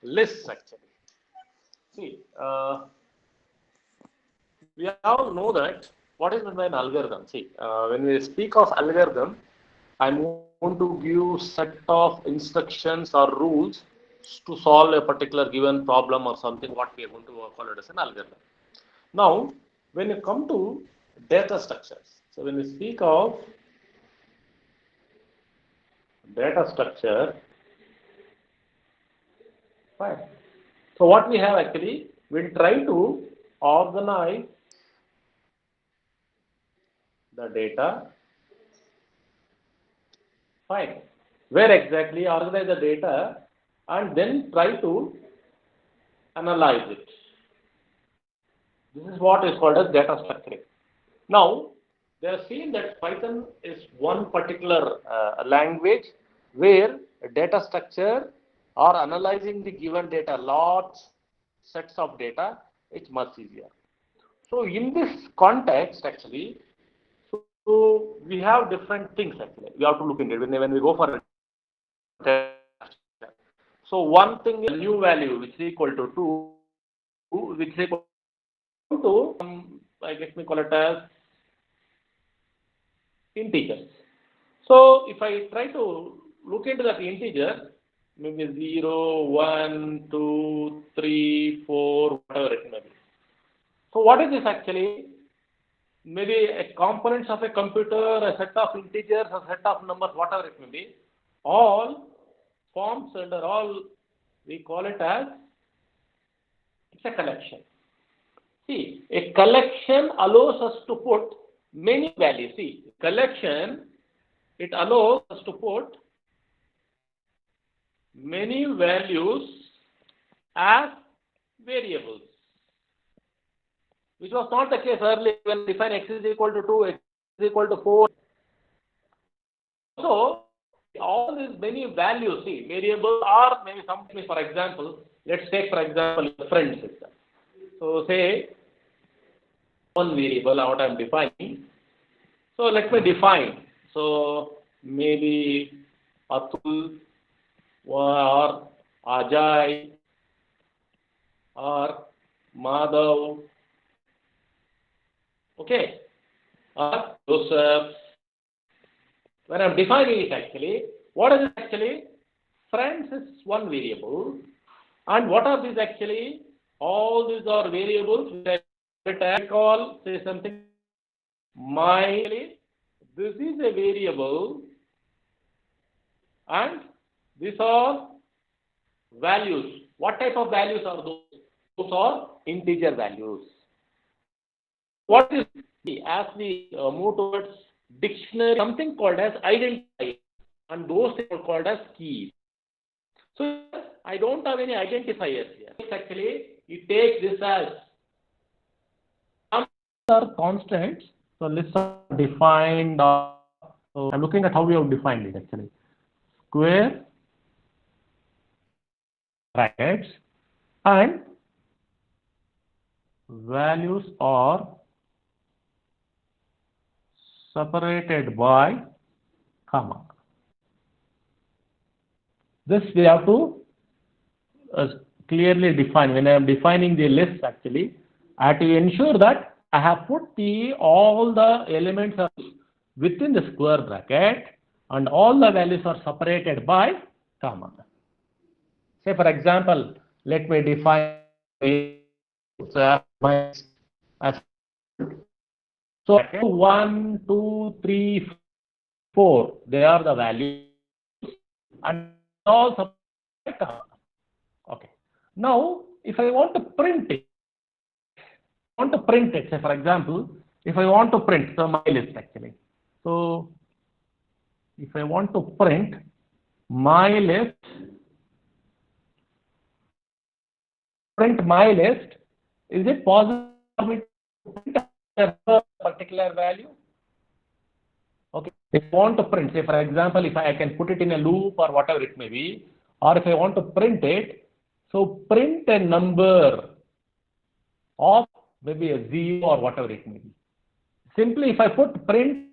lists actually. See, we all know that what is meant by an algorithm. See, when we speak of algorithm, I'm going to give set of instructions or rules to solve a particular given problem or something. What we are going to call it as an algorithm. Now, when you come to data structures, so when we speak of data structure, fine. So what we have actually, we'll try to organize the data. Fine. Where exactly organize the data and then try to analyze it. This is what is called as data structuring. Now, they have seen that Python is one particular language where data structure or analyzing the given data, large sets of data, it's much easier. So in this context, actually, so we have different things actually. We have to look into it when we go for a data structure. So one thing is a new value which is equal to 2, which is equal to, I guess we call it as integers. So if I try to look into that integer, maybe 0, 1, 2, 3, 4, whatever it may be. So what is this actually? Maybe a components of a computer, a set of integers, a set of numbers, whatever it may be, all forms under all, we call it as, it's a collection. See, a collection allows us to put many values. See, collection, it allows us to put many values as variables, which was not the case earlier when we define x is equal to 2, x is equal to 4. So, all these many values, see, variables are maybe something, for example, let's take for example the friend system. So, say, one variable what I am defining. So, let me define. So, maybe Atul or Ajay or Madhav, okay, or Joseph. When I am defining it actually, what is it actually? Friends is one variable, and what are these actually? All these are variables which I call, say something, my, this is a variable, and these are values. What type of values are those? Those are integer values. What is, as we move towards dictionary, something called as identifier, and those things are called as keys. So I don't have any identifiers here. Actually, it takes this as some are constants. So lists are defined. So I'm looking at how we have defined it actually. Square brackets and values are separated by comma. This we have to clearly define. When I am defining the list actually, I have to ensure that I have put all the elements are within the square bracket and all the values are separated by comma. Say for example, let me define as so 1, 2, 3, 4, they are the values and all separated by comma. Okay. Now, if I want to print it, say for example, if I want to print, so my list actually. So, if I want to print my list, is it possible for me to print a particular value? Okay. If I want to print, say for example, if I can put it in a loop or whatever it may be, or if I want to print it, so print a number of maybe a 0 or whatever it may be. Simply if I put print,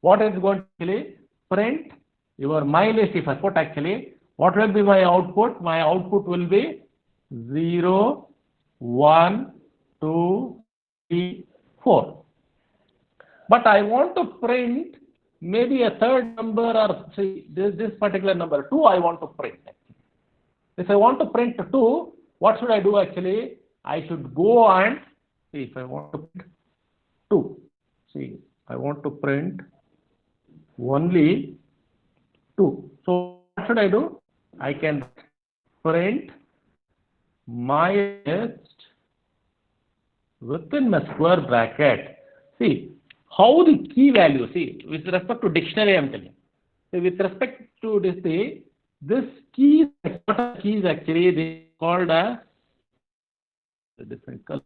what is going to actually print your my list, if I put actually What will be my output? My output will be 0, 1, 2, 3, 4. But I want to print maybe a third number, or see this particular number 2 I want to print. If I want to print 2, what should I do actually? I should go and see if I want to print 2. See, I want to print only 2. So what should I do? I can print my list within my square bracket. See how the key value, see with respect to dictionary I am telling. So with respect to this key, what are keys actually they called as a different color.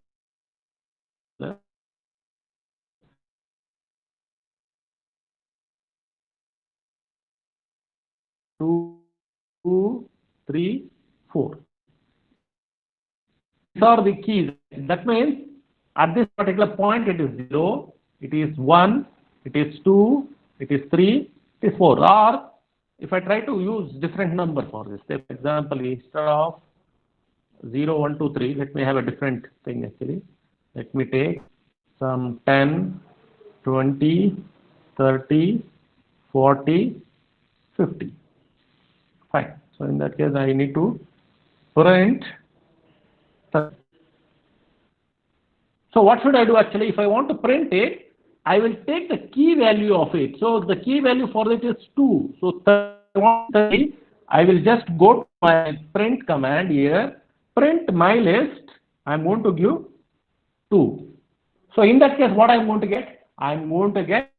2, 3, 4. These are the keys. That means at this particular point it is 0, it is 1, it is 2, it is 3, it is 4. Or if I try to use different number for this, say for example, instead of 0, 1, 2, 3, let me have a different thing actually. Let me take some 10, 20, 30, 40, 50. Fine. So in that case, I need to print. So what should I do actually? If I want to print it, I will take the key value of it. So the key value for it is 2. So 30, I will just go to my print command here, print my list. I'm going to give 2. So in that case, what I'm going to get? I'm going to get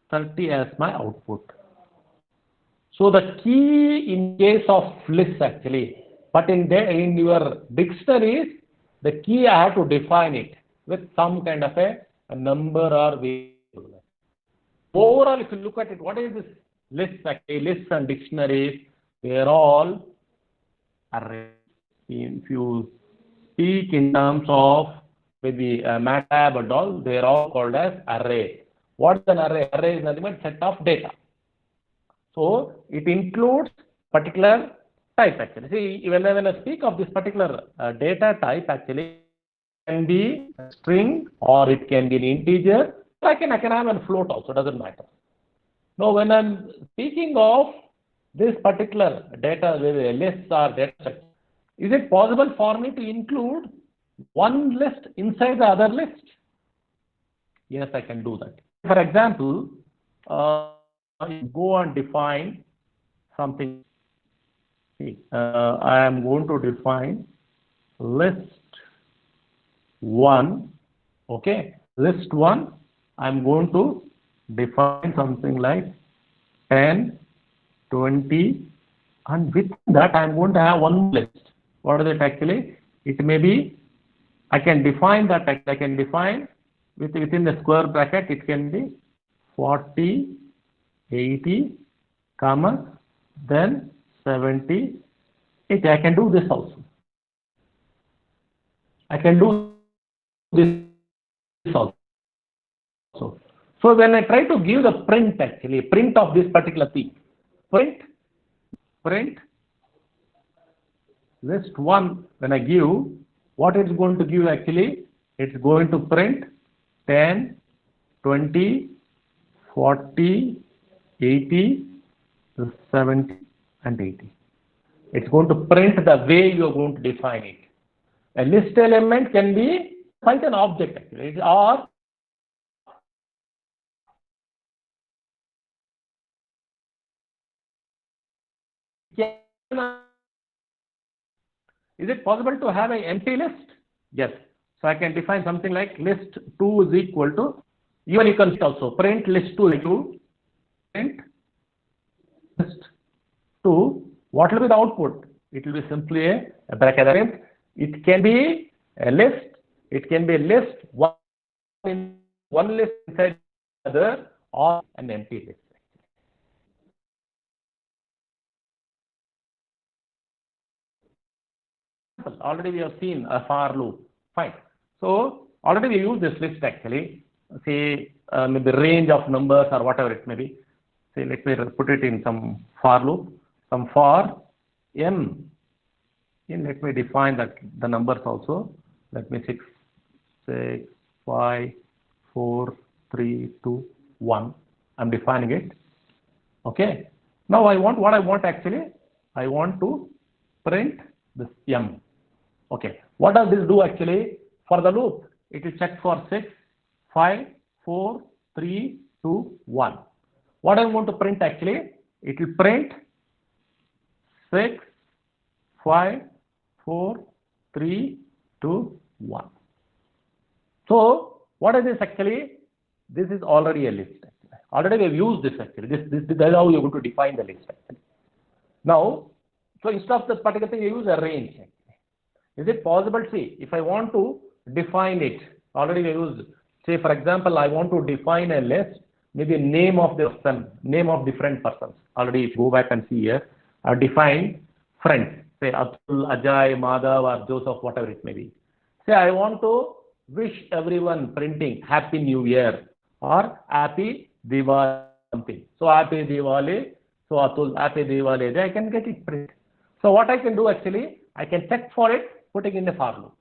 30 as my output. So the key in case of lists actually, but in your dictionaries, the key I have to define it with some kind of a number or variable. Overall, if you look at it, what is this list actually? Lists and dictionaries, they are all arrays. If you speak in terms of maybe MATLAB and all, they are all called as arrays. What is an array? Array is nothing but set of data. So it includes particular type actually. See, when I speak of this particular data type actually, it can be a string or it can be an integer. I can have a float also, doesn't matter. Now when I'm speaking of this particular data, lists or data set, is it possible for me to include one list inside the other list? Yes, I can do that. For example, go and define something. See, I am going to define list 1. Okay, list 1. I'm going to define something like 10, 20, and with that I'm going to have one list. What is it actually? It may be, I can define that. I can define within the square bracket. It can be 40. 80, comma, then 70, 80. I can do this also. I can do this also. So when I try to give the print actually, print of this particular thing, print list 1, when I give, what it's going to give actually, it's going to print 10, 20, 40, 80, 70, and 80. It's going to print the way you are going to define it. A list element can be quite an object actually, or is it possible to have an empty list? Yes. So I can define something like list 2 is equal to, even you can also print list 2 into print list 2. What will be the output? It will be simply a bracket. That means it can be a list, it can be a list, one list inside the other, or an empty list. Already we have seen a for loop. Fine. So already we use this list actually. Say maybe range of numbers or whatever it may be. Say let me put it in some for loop. Some for M in, let me define that the numbers also. Let me 6, 6, 5, 4, 3, 2, 1. I'm defining it. Okay. Now what I want actually, I want to print this M. Okay. What does this do actually? For the loop, it will check for 6, 5, 4, 3, 2, 1. What I want to print actually, it will print 6, 5, 4, 3, 2, 1. So what is this actually? This is already a list. Actually. Already we have used this actually. This is how you're going to define the list actually. Now, so instead of the particular thing, you use a range actually. Is it possible? See, if I want to define it, already we used. Say for example, I want to define a list, maybe a name of the person, name of different persons. Already, if you go back and see here, I've defined friends. Say Atul, Ajay, Madhav, or Joseph, whatever it may be. Say I want to wish everyone printing Happy New Year or Happy Diwali something. So Happy Diwali, so Atul, Happy Diwali, I can get it print. So what I can do actually, I can check for it, putting in the for loop.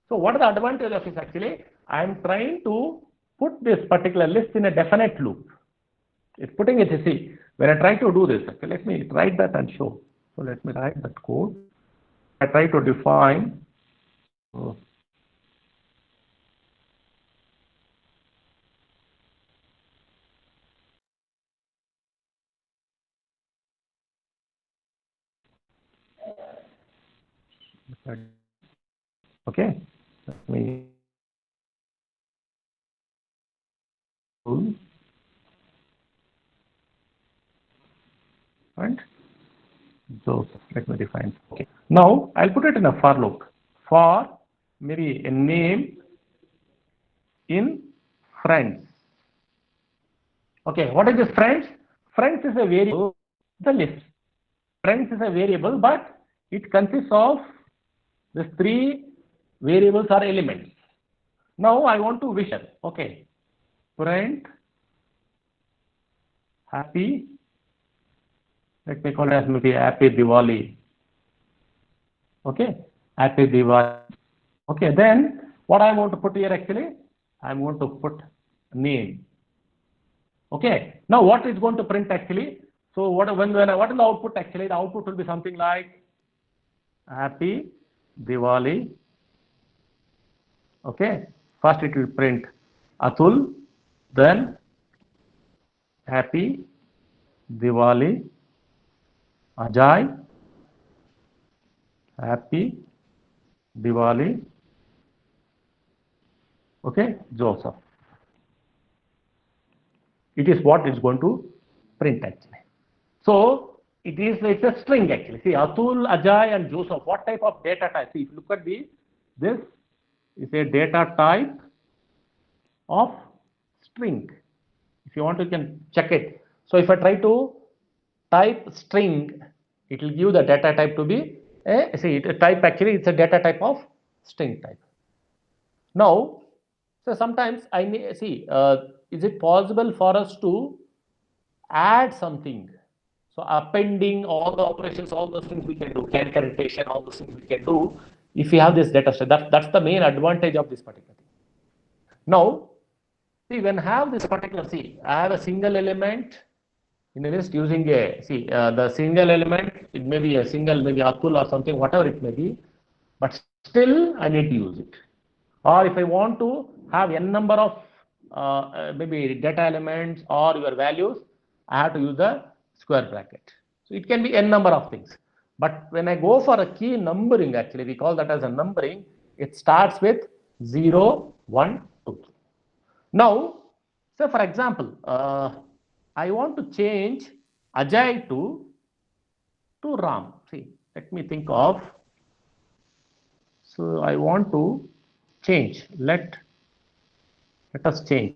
So what is the advantage of this actually? I am trying to put this particular list in a definite loop. It's putting it, you see, when I try to do this, okay, let me write that and show. So let me write that code. I try to define. Okay, let me. And so let me define. Okay. Now I'll put it in a for loop. For maybe a name in friends. Okay, what is this friends? Friends is a variable, the list. Friends is a variable, but it consists of these 3 variables or elements. Now I want to wish them. Okay, print happy. Let me call it as maybe Happy Diwali. Okay, Happy Diwali. Okay, then what I want to put here actually, I want to put name. Okay, now what is going to print actually? So what is the output actually? The output will be something like Happy Diwali. Okay, first it will print Atul, then Happy Diwali, Ajay, Happy Diwali, okay, Joseph. It is what is going to print actually. So it's a string actually. See, Atul, Ajay, and Joseph. What type of data type? See, if you look at this is a data type of string. If you want, you can check it. So if I try to type string, it will give the data type to be a type actually. It's a data type of string type. Now, so sometimes I may see. Is it possible for us to add something? So appending all the operations, all those things we can do, categorization, all those things we can do if we have this data set. That's the main advantage of this particular thing. Now, see, when I have this particular, I have a single element in a list using the single element, it may be a single, maybe Atul or something, whatever it may be, but still I need to use it. Or if I want to have n number of maybe data elements or your values, I have to use the square bracket. So it can be n number of things. But when I go for a key numbering, actually, we call that as a numbering, it starts with 0, 1, 2, 3. Now, say for example, I want to change Ajay to Ram. See, let me think of. So I want to change. Let us change.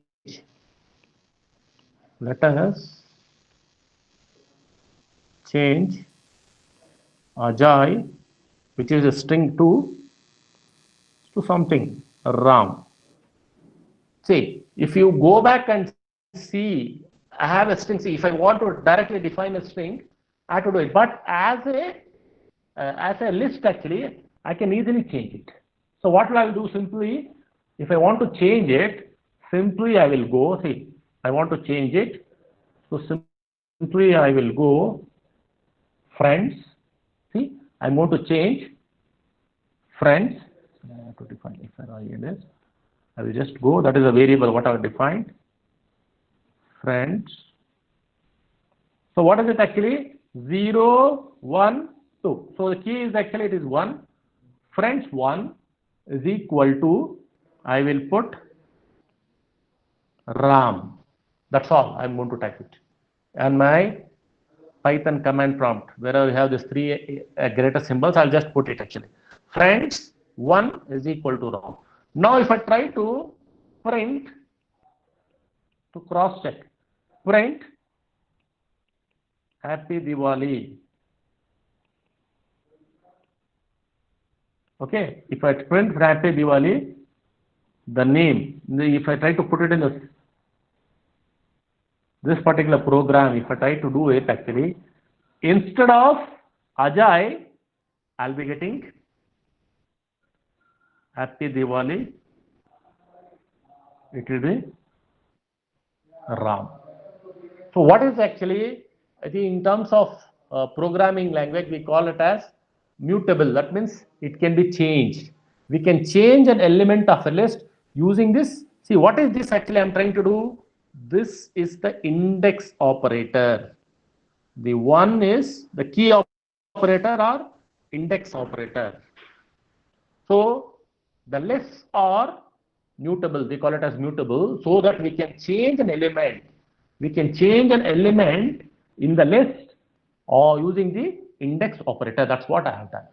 Let us change Ajay, which is a string to something Ram. See, if you go back and see, I have a string. See, if I want to directly define a string, I have to do it. But as a list, actually, I can easily change it. So what will I do simply? If I want to change it, simply I will go. See, I want to change it. So simply I will go friends. See, I'm going to change friends. I have to define FRIENDS. I will just go. That is a variable what I have defined. Friends. So what is it actually? 0, 1, 2. So the key is actually it is 1. Friends 1 is equal to, I will put Ram. That's all I'm going to type it. And my Python command prompt, where we have these three greater symbols, I'll just put it actually. Friends 1 is equal to Ram. Now if I try to print, to cross check, print Happy Diwali. Okay, if I print Happy Diwali, the name, if I try to put it in this particular program, if I try to do it actually, instead of Ajay, I'll be getting Happy Diwali. It will be Ram. So what is actually, I think in terms of programming language, we call it as mutable. That means it can be changed. We can change an element of a list using this. See, what is this actually I'm trying to do? This is the index operator. The one is the key operator or index operator. So the lists are mutable. We call it as mutable so that we can change an element. We can change an element in the list or using the index operator. That's what I have done.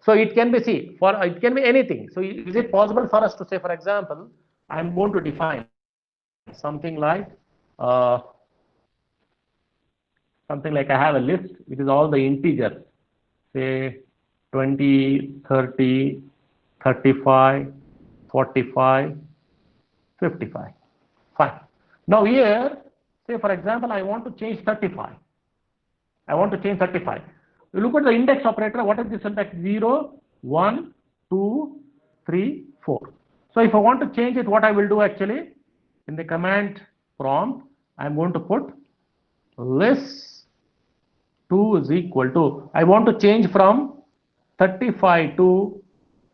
So it can be, see, for it can be anything. So is it possible for us to say, for example, I'm going to define something like I have a list which is all the integers, say 20, 30, 35, 45, 55. Fine. Now here, say for example, I want to change 35. I want to change 35. You look at the index operator. What is this syntax? 0, 1, 2, 3, 4. So if I want to change it, what I will do actually, in the command prompt, I'm going to put list 2 is equal to, I want to change from 35 to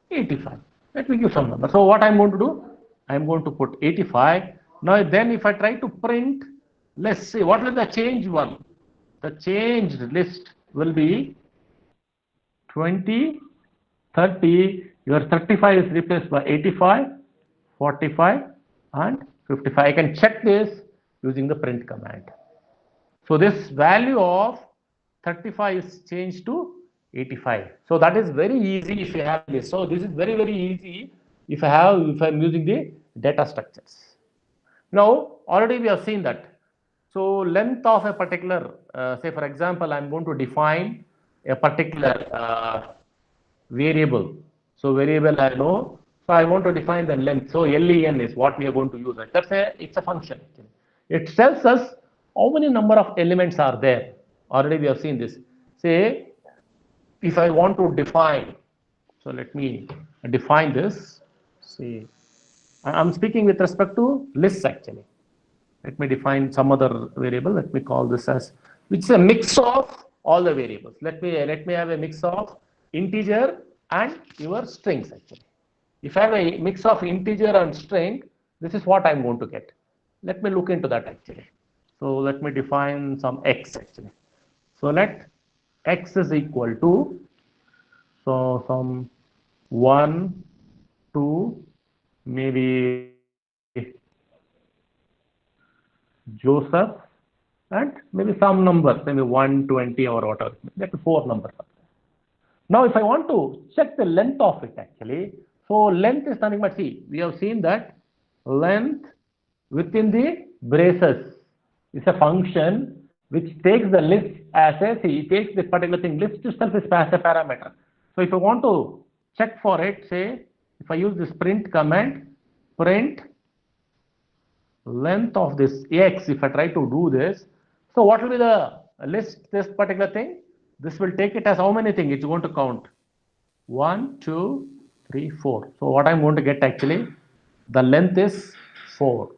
85. Let me give some number. So what I'm going to do, I'm going to put 85. Now then if I try to print, let's see, what will the change one? The changed list will be 20, 30, your 35 is replaced by 85, 45 and 55. I can check this using the print command. So this value of 35 is changed to 85. So that is very easy if you have this. So this is very, very easy if I'm using the data structures. Now already we have seen that. So length of a particular, say for example, I'm going to define a particular variable. So variable I know. So I want to define the length. So len is what we are going to use. It's a function. It tells us how many number of elements are there. Already we have seen this. Say if I want to define, so let me define this. See, I'm speaking with respect to lists actually. Let me define some other variable. Let me call this as, which is a mix of all the variables. Let me have a mix of integer and your strings actually. If I have a mix of integer and string, this is what I'm going to get. Let me look into that actually. So let me define some x actually. So let x is equal to, so some 1, 2, maybe Joseph, and maybe some numbers, maybe 120 or whatever. That's 4 numbers. Now, if I want to check the length of it actually, so length is nothing but, see, we have seen that length within the braces is a function which takes the list as a, see, it takes this particular thing, list itself is as a parameter. So if I want to check for it, say, if I use this print command, print length of this x, if I try to do this, so what will be the list this particular thing, this will take it as how many things? It's going to count 1, 2, 3, 4. So what I'm going to get actually, the length is 4.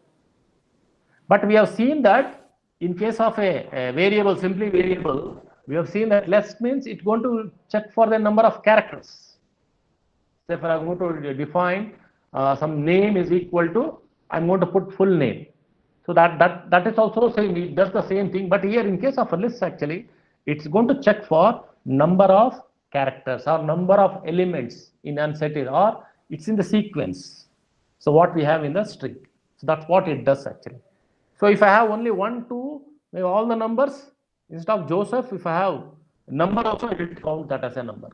But we have seen that in case of a variable, simply variable, we have seen that less means it's going to check for the number of characters. Say if I'm going to define some name is equal to, I'm going to put full name. So that is also same, it does the same thing. But here in case of a list actually, it's going to check for number of characters or number of elements in an set or it's in the sequence. So what we have in the string. So that's what it does actually. So if I have only 1, 2, maybe all the numbers, instead of Joseph, if I have number also, it will count that as a number.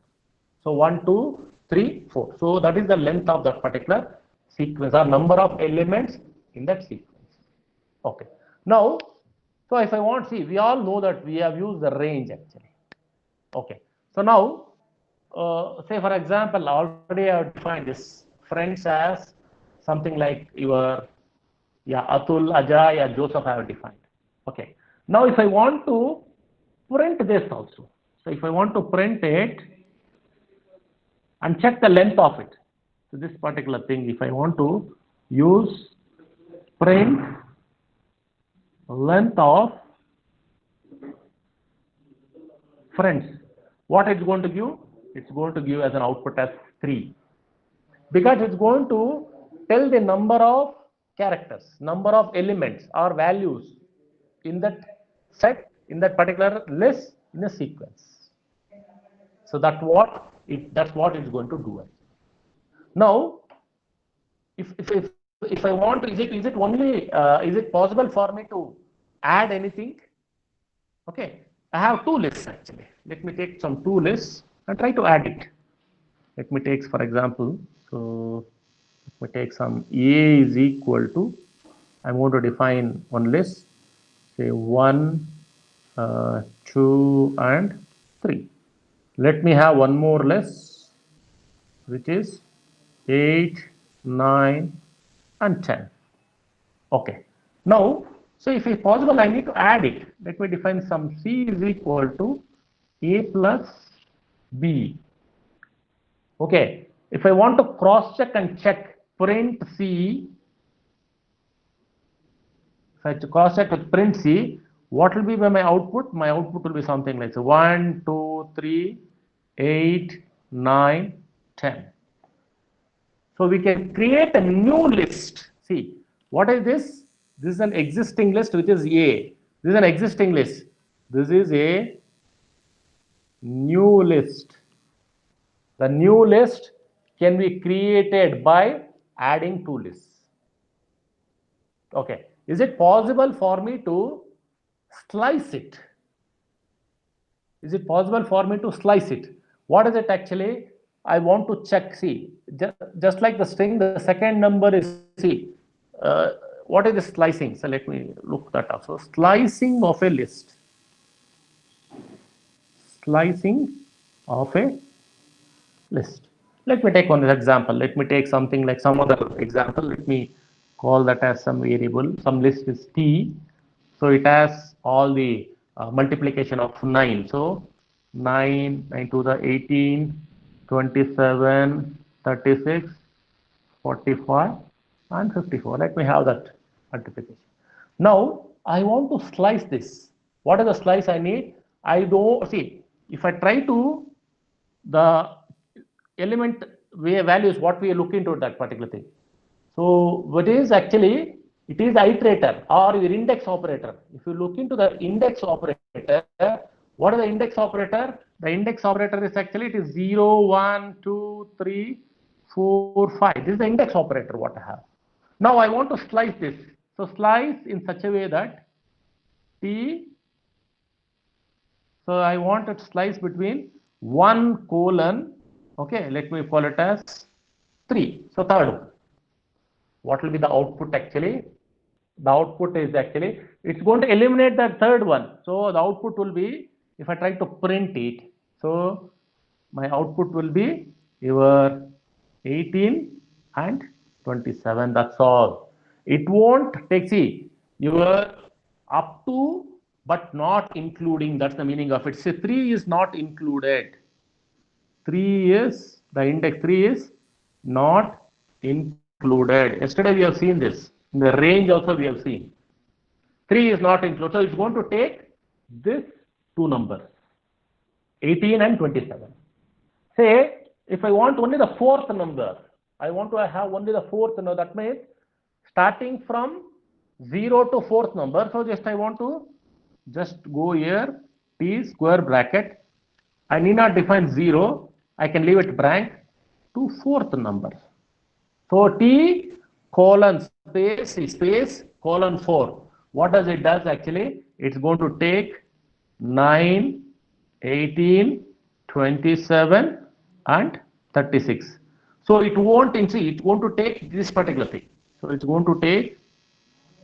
So 1, 2, 3, 4. So that is the length of that particular sequence or number of elements in that sequence. Okay. Now, so if I want, see, we all know that we have used the range actually. Okay. So now, say for example, already I have defined this friends as something like your, yeah, Atul, Ajay, and Joseph I have defined. Okay. Now, if I want to print this also, so if I want to print it and check the length of it, so this particular thing, if I want to use print length of friends, what it's going to give? It's going to give as an output as 3 because it's going to tell the number of characters, number of elements or values in that set, in that particular list in a sequence. So that's what it's going to do. Now, if I want to, is it only is it possible for me to add anything? Okay, I have two lists actually. Let me take some two lists and try to add it. Let me take for example, so let me take some A is equal to, I'm going to define one list, say 1, 2 and 3. Let me have one more list which is 8, 9 and 10. Okay. Now, so if it's possible, I need to add it. Let me define some C is equal to A plus B. Okay. If I want to cross check and check print C, if I cross check with print C, what will be my output? My output will be something like 1, 2, 3, 8, 9, 10. So we can create a new list. See, what is this? This is an existing list which is A. This is an existing list. This is a new list. The new list can be created by adding two lists. Okay. Is it possible for me to slice it? Is it possible for me to slice it? What is it actually? I want to check. See, just like the string, the second number is C. What is the slicing? So let me look that up. So slicing of a list. Slicing of a list. Let me take one example. Let me take something like some other example. Let me call that as some variable. Some list is T. So it has all the multiplication of 9. So 9 to the 18, 27, 36, 45 and 54. Let me have that multiplication. Now I want to slice this. What is the slice I need? I don't see if I try to the element values what we look into that particular thing. So what is actually it is the iterator or your index operator. If you look into the index operator, what is the index operator? The index operator is actually it is 0, 1, 2, 3, 4, 5. This is the index operator what I have. Now I want to slice this. So slice in such a way that T. So I want to slice between 1 colon. Okay, let me call it as 3. So third one. What will be the output actually? The output is actually, it's going to eliminate that third one. So the output will be, if I try to print it, so my output will be your 18 and 27. That's all. It won't take, see, your up to but not including. That's the meaning of it. So 3 is not included. 3 is, the index 3 is not included. Yesterday we have seen this. In the range also we have seen. 3 is not included. So it's going to take this two numbers, 18 and 27. Say, if I want only the fourth number, I want to have only the fourth number. That means starting from 0 to fourth number. So just I want to just go here, t square bracket. I need not define 0. I can leave it blank to fourth number. So t colon space colon 4. What does it does actually? It's going to take 9, 18, 27 and 36. So it won't see, it's going to take this particular thing. So it's going to take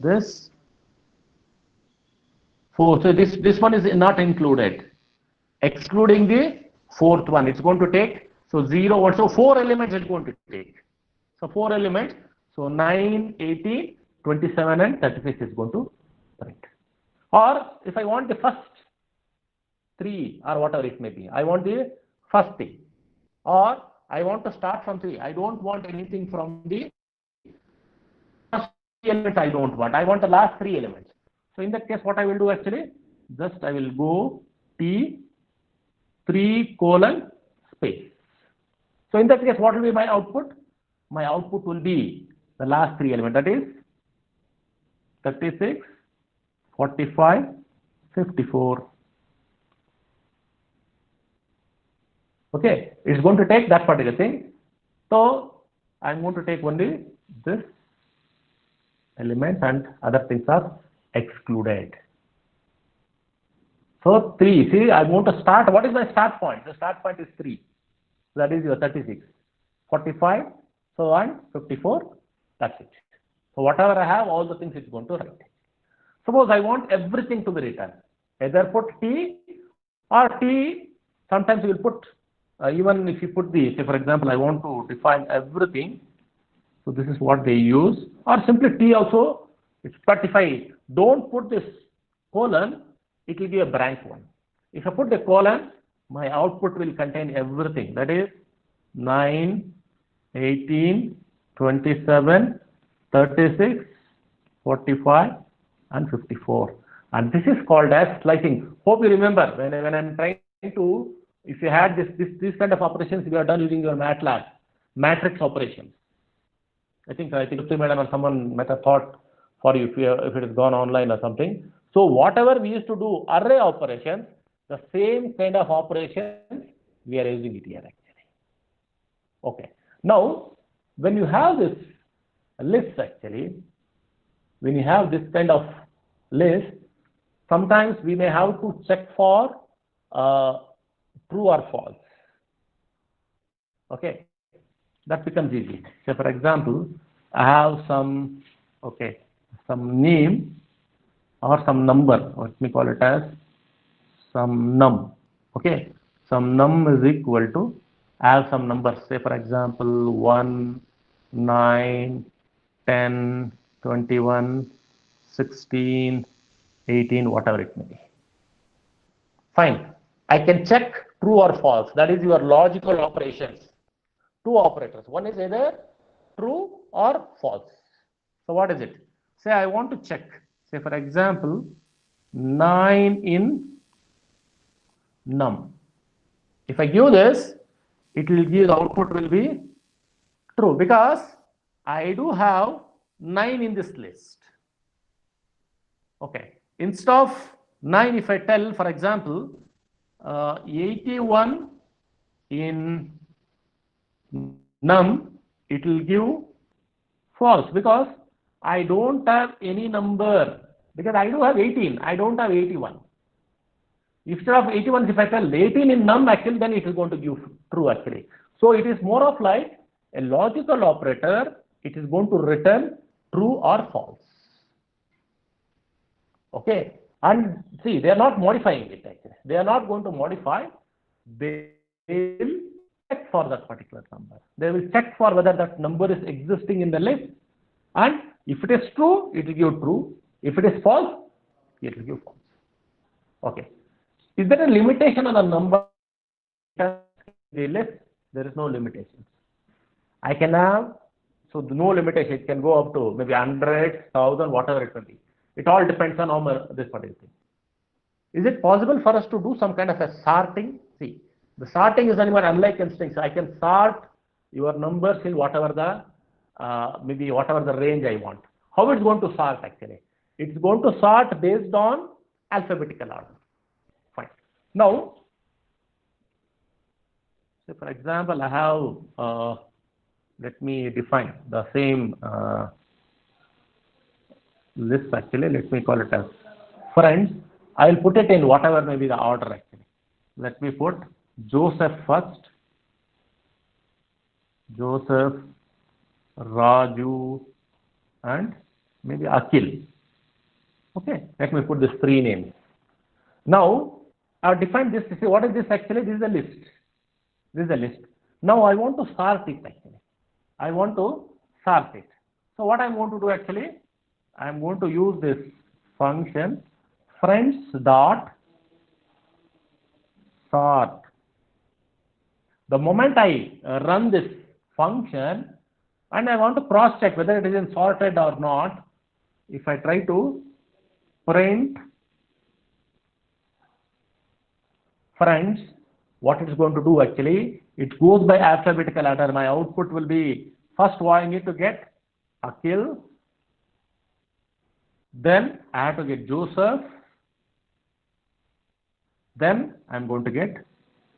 this 4. So this one is not included. Excluding the fourth one, it's going to take, so 0, 1, so 4 elements it's going to take. So 4 elements, so 9, 18, 27 and 36 is going to print. Or if I want the first 3 or whatever it may be, I want the first thing, or I want to start from 3. I don't want anything from the first 3 elements. I don't want. I want the last 3 elements. So in that case, what I will do actually, just I will go t 3 colon space. So in that case, what will be my output? My output will be the last 3 elements. That is 36, 45, 54. Okay, it's going to take that particular thing. So I'm going to take only this element and other things are excluded. So 3, see, I want to start. What is my start point? The start point is 3. That is your 36, 45, so on, 54. That's it. So whatever I have, all the things it's going to write. Suppose I want everything to be written. Either put t or t. Sometimes you will put, even if you put the, say for example, I want to define everything. So this is what they use. Or simply t also, it's 35. Don't put this colon. It will be a blank one. If I put the colon, my output will contain everything. That is 9, 18, 27, 36, 45 and 54. And this is called as slicing. Hope you remember when I'm trying to, if you had this kind of operations you have done using your MATLAB, matrix operations. I think madam or someone might have thought for you if it has gone online or something. So whatever we used to do array operations, the same kind of operations we are using it here actually. Okay. Now when you have this list actually, when you have this kind of list, sometimes we may have to check for true or false. Okay, that becomes easy. So for example, I have some name or some number, let me call it as some num. Okay, some num is equal to, I have some numbers, say for example 1, 9, 10, 21, 16, 18, whatever it may be. Fine. I can check true or false. That is your logical operations. Two operators. One is either true or false. So what is it? Say I want to check. Say for example, 9 in num. If I give this, it will give the output will be true because I do have 9 in this list. Okay. Instead of 9, if I tell, for example, 81 in num, it will give false because I don't have any number, because I do have 18, I don't have 81. Instead of 81, if I tell 18 in num actually, then it is going to give true actually. So it is more of like a logical operator, it is going to return true or false. Okay, and see, they are not modifying it actually. They are not going to modify, they will check for that particular number. They will check for whether that number is existing in the list, and if it is true, it will give true. If it is false, it will give false. Okay. Is there a limitation on the number? The list, there is no limitation. I can have, so no limitation, it can go up to maybe 100, 1,000, whatever it may be. It all depends on this particular thing. Is it possible for us to do some kind of a sorting? See, the sorting is anywhere unlike instincts. I can sort your numbers in whatever the, maybe whatever the range I want. How it's going to sort actually? It's going to sort based on alphabetical order. Fine. Now, say for example, I have, let me define the same list actually. Let me call it as friends. I will put it in whatever may be the order actually. Let me put Joseph first, Joseph, Raju, and maybe Akhil. Okay, let me put these three names. Now, I've defined this. See, what is this actually? This is a list. This is a list. Now, I want to sort it actually. I want to sort it. So, what I'm going to do actually, I'm going to use this function friends dot sort. The moment I run this function and I want to cross check whether it is in sorted or not, if I try to print friends, what it's going to do actually, it goes by alphabetical order. My output will be first wanting it to get Akhil, then I have to get Joseph, then I'm going to get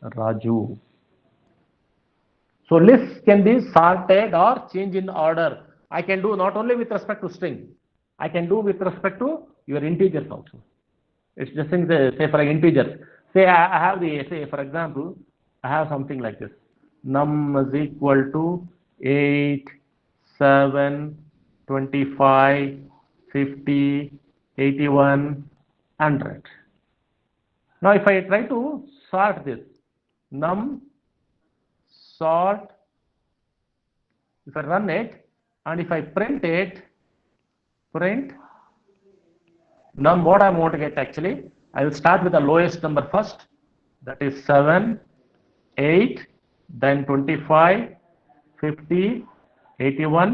Raju. So lists can be sorted or change in order. I can do not only with respect to string, I can do with respect to your integers also. It's just in the, say for integers. Say I have the, say for example, I have something like this. Num is equal to 8, 7, 25, 50, 81, 100. Now if I try to sort this, num sort, if I run it and if I print it, print num, what I want to get actually, I will start with the lowest number first, that is 7, 8, then 25, 50, 81,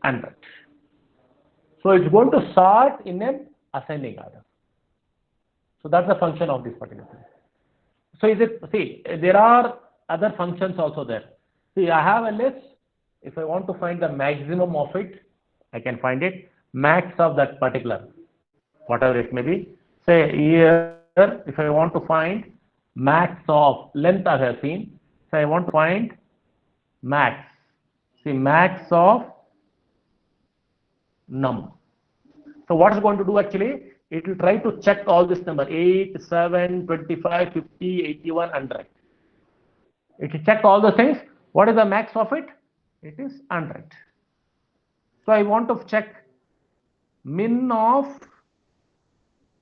100. So it's going to sort in an ascending order. So that's the function of this particular thing. So is it, see, there are other functions also there. See, I have a list. If I want to find the maximum of it, I can find it, max of that particular, whatever it may be. Say here, if I want to find max of length I have seen, so I want to find max. See, max of num. So what is going to do actually? It will try to check all this number 8, 7, 25, 50, 81, 100. It will check all the things. What is the max of it? It is 100. So I want to check min of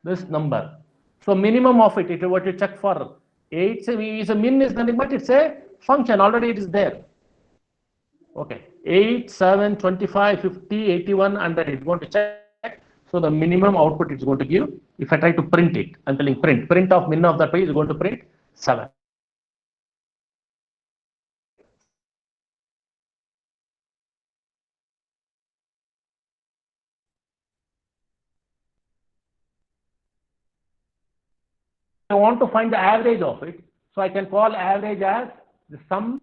this number. So minimum of it, what you check for 8, is a min is nothing but it's a function, already it is there. Okay, 8, 7, 25, 50, 81, 100, it's going to check. So the minimum output it's going to give. If I try to print it, I'm telling print of min of that page is going to print 7. I want to find the average of it. So I can call average as the sum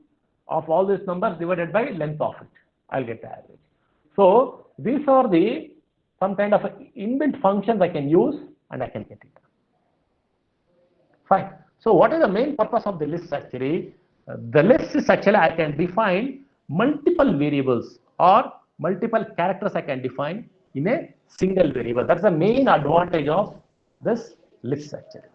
of all these numbers divided by length of it. I'll get the average. So these are the some kind of inbuilt functions I can use and I can get it. Fine. So what is the main purpose of the list actually? The list is actually I can define multiple variables or multiple characters I can define in a single variable. That's the main advantage of this list actually.